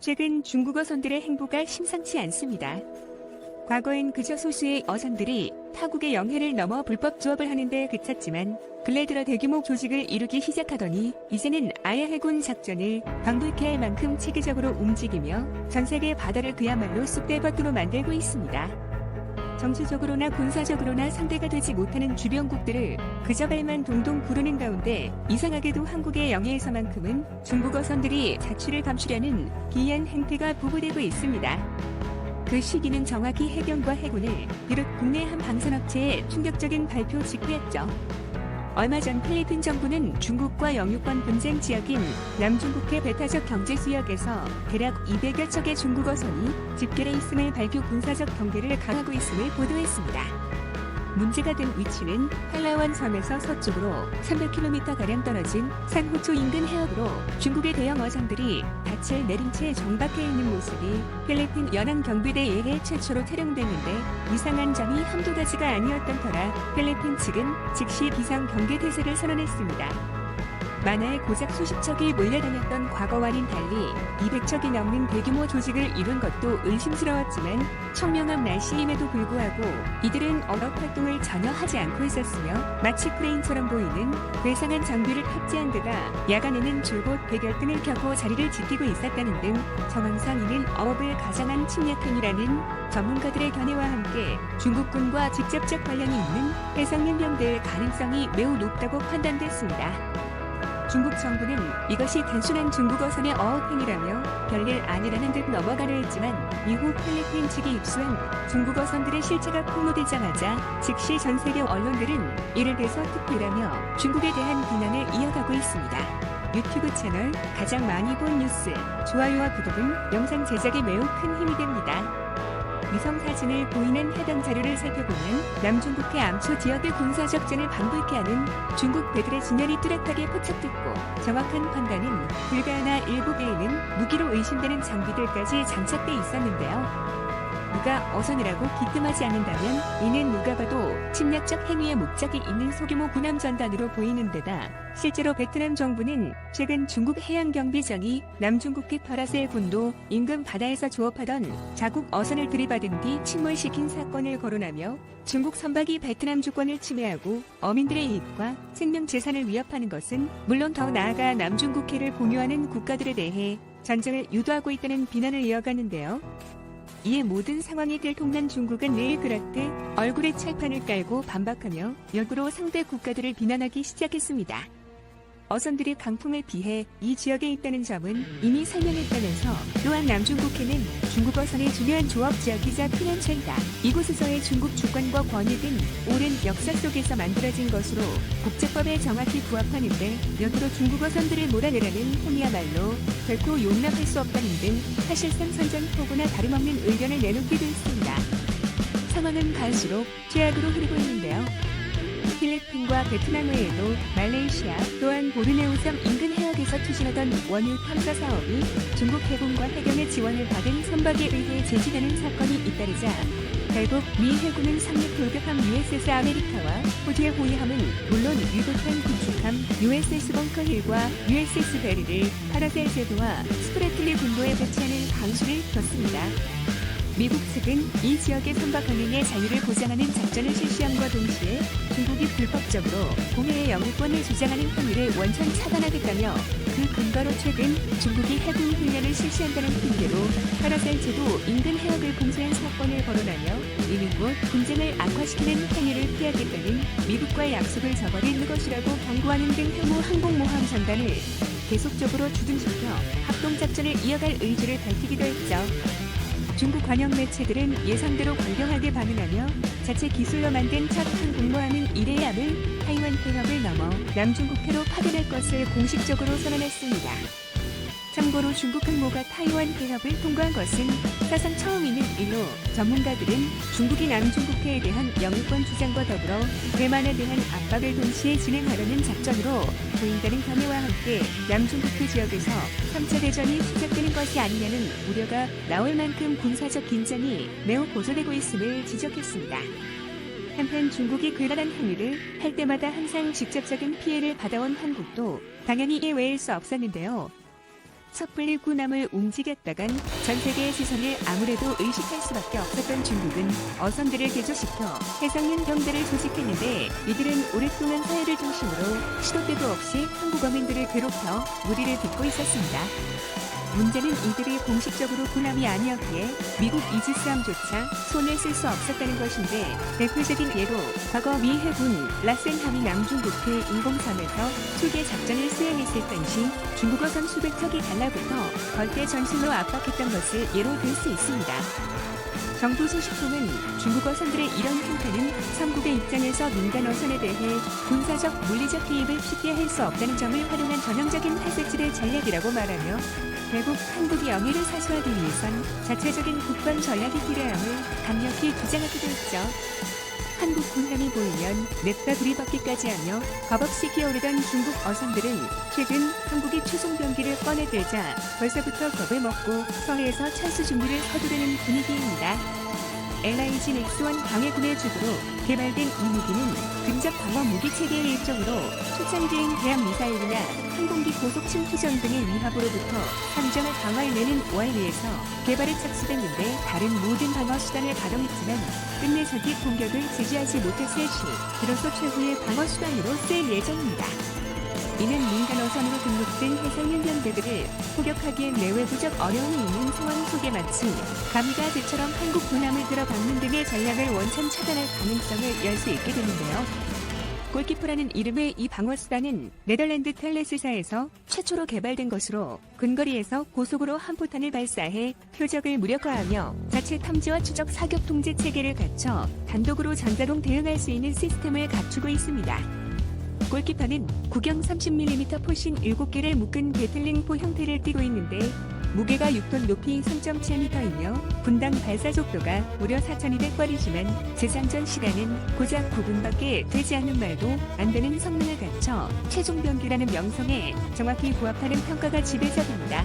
최근 중국 어선들의 행보가 심상치 않습니다. 과거엔 그저 소수의 어선들이 타국의 영해를 넘어 불법 조업을 하는데 그쳤지만 근래 들어 대규모 조직을 이루기 시작하더니 이제는 아예 해군 작전을 방불케 할 만큼 체계적으로 움직이며 전 세계 바다를 그야말로 쑥대밭으로 만들고 있습니다. 정치적으로나 군사적으로나 상대가 되지 못하는 주변국들을 그저 발만 동동 구르는 가운데 이상하게도 한국의 영해에서만큼은 중국 어선들이 자취를 감추려는 기이한 행태가 보고되고 있습니다. 그 시기는 정확히 해경과 해군을 비롯 국내 한 방산업체의 충격적인 발표 직후였죠. 얼마 전 필리핀 정부는 중국과 영유권 분쟁 지역인 남중국해 배타적 경제수역에서 대략 200여 척의 중국 어선이 집결해 있음을 밝혀 군사적 경계를 강화하고 있음을 보도했습니다. 문제가 된 위치는 팔라완 섬에서 서쪽으로 300km가량 떨어진 산호초 인근 해역으로 중국의 대형 어선들이 닻을 내린 채 정박해 있는 모습이 필리핀 연안 경비대에 의해 최초로 촬영됐는데 이상한 점이 한두 가지가 아니었던 터라 필리핀 측은 즉시 비상 경계 태세를 선언했습니다. 만화의 고작 수십 척이 몰려다녔던 과거와는 달리 200척이 넘는 대규모 조직을 이룬 것도 의심스러웠지만 청명한 날씨임에도 불구하고 이들은 어업 활동을 전혀 하지 않고 있었으며 마치 크레인처럼 보이는 괴상한 장비를 탑재한 데다 야간에는 줄곧 백열 등을 켜고 자리를 지키고 있었다는 등 정황상 이는 어업을 가장한 침략 행위라는 전문가들의 견해와 함께 중국군과 직접적 관련이 있는 해상연병될 가능성이 매우 높다고 판단됐습니다. 중국 정부는 이것이 단순한 중국 어선의 어업 행위라며 별일 아니라는 듯 넘어가려 했지만 이후 필리핀 측이 입수한 중국 어선들의 실체가 폭로되자마자 즉시 전 세계 언론들은 이를 대서 특비라며 중국에 대한 비난을 이어가고 있습니다. 유튜브 채널 가장 많이 본 뉴스, 좋아요와 구독은 영상 제작에 매우 큰 힘이 됩니다. 위성 사진을 보이는 해당 자료를 살펴보면 남중국해 암초 지역의 군사작전을 방불케 하는 중국 배들의 진열이 뚜렷하게 포착됐고 정확한 판단은 불가하나 일부 배에는 무기로 의심되는 장비들까지 장착돼 있었는데요. 누가 어선이라고 기뜸하지 않는다면 이는 누가 봐도 침략적 행위의 목적이 있는 소규모 군함 전단으로 보이는 데다 실제로 베트남 정부는 최근 중국 해양경비정이 남중국해 파라셀 군도 인근 바다에서 조업하던 자국 어선을 들이받은 뒤 침몰시킨 사건을 거론하며 중국 선박이 베트남 주권을 침해하고 어민들의 이익과 생명 재산을 위협하는 것은 물론 더 나아가 남중국해를 공유하는 국가들에 대해 전쟁을 유도하고 있다는 비난을 이어가는데요. 이에 모든 상황이 들통난 중국은 늘 그렇듯 얼굴에 철판을 깔고 반박하며 역으로 상대 국가들을 비난하기 시작했습니다. 어선들이 강풍에 비해 이 지역에 있다는 점은 이미 설명했다면서 또한 남중국해는 중국 어선의 중요한 조업 지역이자 피난처이다. 이곳에서의 중국 주권과 권위 등 오랜 역사 속에서 만들어진 것으로 국제법에 정확히 부합하는데 역으로 중국 어선들을 몰아내라는 행위야말로 결코 용납할 수 없다는 등 사실상 선전포고나 다름없는 의견을 내놓기도 했습니다. 상황은 갈수록 최악으로 흐르고 있는데요. 필리핀과 베트남 외에도 말레이시아 또한 보르네오섬 인근 해역에서 추진하던 원유 탐사 사업이 중국 해군과 해경의 지원을 받은 선박에 의해 제지되는 사건이 잇따르자 결국 미 해군은 상륙 돌격함 USS 아메리카와 호주의 호위함은 물론 유도탄 구축함 USS 벙커힐과 USS 베리를 파라셀 제도와 스프래틀리 군도에 배치하는 강수를 뒀습니다. 미국 측은 이 지역의 선박 항행의 자유를 보장하는 작전을 실시함과 동시에 중국이 불법적으로 공해의 영유권을 주장하는 행위를 원천 차단하겠다며 그 근거로 최근 중국이 해군 훈련을 실시한다는 핑계로 파라셀 제도 인근 해역을 봉쇄한 사건을 거론하며 이는 곧 분쟁을 악화시키는 행위를 피하겠다는 미국과의 약속을 저버릴 것이라고 경고하는 등 해무 항공모함 전단을 계속적으로 주둔시켜 합동작전을 이어갈 의지를 밝히기도 했죠. 중국 관영 매체들은 예상대로 강경하게 반응하며 자체 기술로 만든 첫 항공모함인 이레함을 타이완 해협을 넘어 남중국해로 파견할 것을 공식적으로 선언했습니다. 참고로 중국 항모가 타이완 해협을 통과한 것은 사상 처음이는 일로 전문가들은 중국이 남중국해에 대한 영유권 주장과 더불어 대만에 대한 압박을 동시에 진행하려는 작전으로 보인다는 견해와 함께 남중국해 지역에서 3차 대전이 시작되는 것이 아니냐는 우려가 나올 만큼 군사적 긴장이 매우 고조되고 있음을 지적했습니다. 한편 중국이 그러한 행위를 할 때마다 항상 직접적인 피해를 받아온 한국도 당연히 예외일 수 없었는데요. 섣불리 군함을 움직였다간 전 세계의 시선을 아무래도 의식할 수밖에 없었던 중국은 어선들을 개조시켜 해상면 병대를 조직했는데 이들은 오랫동안 서해를 중심으로 시도 때도 없이 한국 어민들을 괴롭혀 무리를 빚고 있었습니다. 문제는 이들이 공식적으로 군함이 아니었기에 미국 이지스함조차 손을 쓸 수 없었다는 것인데 대표적인 예로 과거 미 해군 라센함이 남중국해 인공섬에서 초계 작전을 수행했을 당시 중국어선 수백 척이 달라붙어 걸대 전술로 압박했던 것을 예로 들 수 있습니다. 정부 소식통은 중국어선들의 이런 행태는 삼국의 입장에서 민간 어선에 대해 군사적 물리적 개입을 쉽게 할 수 없다는 점을 활용한 전형적인 탈색질의 전략이라고 말하며 결국 한국이 영해를 사수하기 위해선 자체적인 국방 전략이 필요함을 강력히 주장하기도 했죠. 한국 군함이 보이면 냅다 들이받기까지 하며 겁없이 기어오르던 중국 어선들은 최근 한국이 최종병기를 꺼내들자 벌써부터 겁을 먹고 서해에서 철수 준비를 서두르는 분위기입니다. LIG 넥스1 방해군의 주도로 개발된 이 무기는 근접 방어 무기 체계의 일종으로 초창기인 대함 미사일이나 항공기 고속 침투전 등의 위협으로부터 함정을 방어해내는 원리에서 개발에 착수됐는데 다른 모든 방어 수단을 가동했지만 끝내 적이 공격을 제지하지 못했을 시 비로소 최후의 방어 수단으로 쓰일 예정입니다. 이는 민간 어선으로 등록된 해상용 병대들을 포격하기엔 내외부적 어려움이 있는 상황 속에 마치 가미가제처럼 한국 군함을 들어박는 등의 전략을 원천 차단할 가능성을 열 수 있게 되는데요. 골키퍼라는 이름의 이 방어수단은 네덜란드 텔레스사에서 최초로 개발된 것으로 근거리에서 고속으로 한포탄을 발사해 표적을 무력화하며 자체 탐지와 추적 사격 통제 체계를 갖춰 단독으로 전자동 대응할 수 있는 시스템을 갖추고 있습니다. 골키퍼는 구경 30mm 포신 7개를 묶은 배틀링포 형태를 띠고 있는데 무게가 6톤 높이 3.7m이며 분당 발사 속도가 무려 4,200발이지만 재장전 시간은 고작 9분밖에 되지 않는 말도 안 되는 성능을 갖춰 최종병기라는 명성에 정확히 부합하는 평가가 지배적입니다.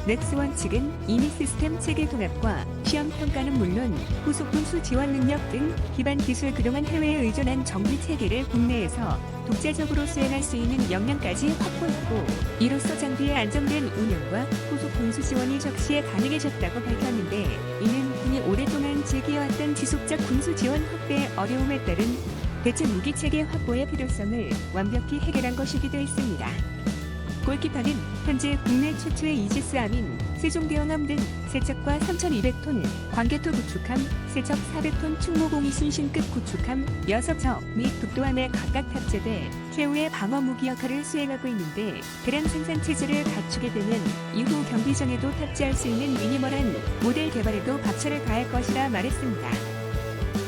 넥스1 측은 이미 시스템 체계 통합과 시험 평가는 물론 후속 군수 지원 능력 등 기반 기술 그동안 해외에 의존한 정비 체계를 국내에서 독자적으로 수행할 수 있는 역량까지 확보했고 이로써 장비의 안정된 운영과 후속 군수 지원이 적시에 가능해졌다고 밝혔는데 이는 이미 오랫동안 제기해왔던 지속적 군수 지원 확대의 어려움에 따른 대체 무기 체계 확보의 필요성을 완벽히 해결한 것이기도 했습니다. 골키퍼는 현재 국내 최초의 이지스함인 세종대왕함 등 세척과 3,200톤, 광개토 구축함, 세척 400톤 충무공이 순신급 구축함 6척 및 북도함에 각각 탑재돼 최후의 방어 무기 역할을 수행하고 있는데 대량 생산 체제를 갖추게 되면 이후 경비정에도 탑재할 수 있는 미니멀한 모델 개발에도 박차를 가할 것이라 말했습니다.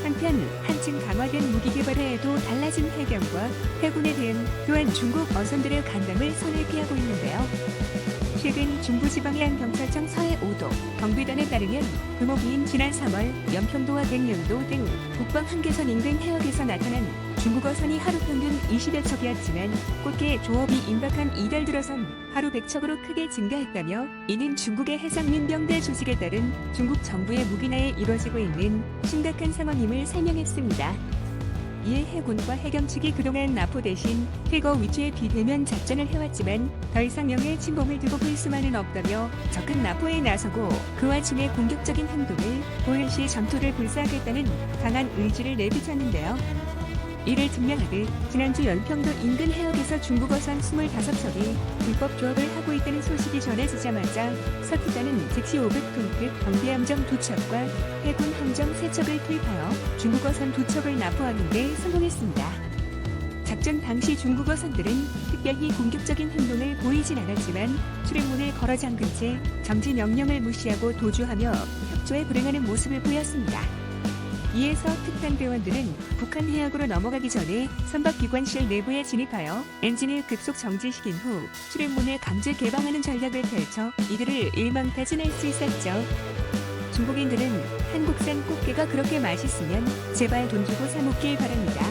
한편 한층 강화된 무기 개발에도 달라진 해경과 해군에 대한 또한 중국 어선들의 간담을 손을 피하고 있는데요. 최근 중부지방의 한 경찰청 서해 5도 경비단에 따르면 금호기인 지난 3월 연평도와 백령도 등 북방 한계선 인근 해역에서 나타난 중국어선이 하루 평균 20여 척이었지만 꽃게 조업이 임박한 이달 들어선 하루 100척으로 크게 증가했다며 이는 중국의 해상민병대 조직에 따른 중국 정부의 무기나에 이뤄지고 있는 심각한 상황임을 설명했습니다. 이에 해군과 해경 측이 그동안 나포 대신 퇴거 위치에 비대면 작전을 해왔지만 더 이상 영해 침범을 두고 볼 수만은 없다며 적극 나포에 나서고 그 와중에 공격적인 행동을 보일 시 전투를 불사하겠다는 강한 의지를 내비쳤는데요. 이를 증명하듯 지난주 연평도 인근 해역에서 중국어선 25척이 불법 조업을 하고 있다는 소식이 전해지자마자 서투자는 즉시 500톤급 경비함정 2척과 해군 함정 3척을 투입하여 중국어선 2척을 납포하는 데 성공했습니다. 작전 당시 중국어선들은 특별히 공격적인 행동을 보이진 않았지만 출입문을 걸어 잠근 채 정지 명령을 무시하고 도주하며 협조에 불응하는 모습을 보였습니다. 이에서 특단대원들은 북한 해역으로 넘어가기 전에 선박기관실 내부에 진입하여 엔진을 급속 정지시킨 후 출입문을 강제 개방하는 전략을 펼쳐 이들을 일망타진할 수 있었죠. 중국인들은 한국산 꽃게가 그렇게 맛있으면 제발 돈 주고 사 먹길 바랍니다.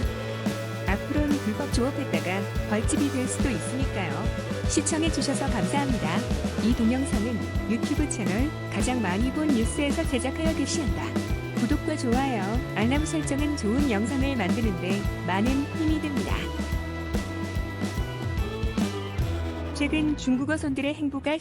앞으로는 불법 조업했다가 벌집이 될 수도 있으니까요. 시청해주셔서 감사합니다. 이 동영상은 유튜브 채널 가장 많이 본 뉴스에서 제작하여 게시한다. 구독과 좋아요, 알람 설정은 좋은 영상을 만드는데 많은 힘이 됩니다. 최근 중국어 손들의 행보가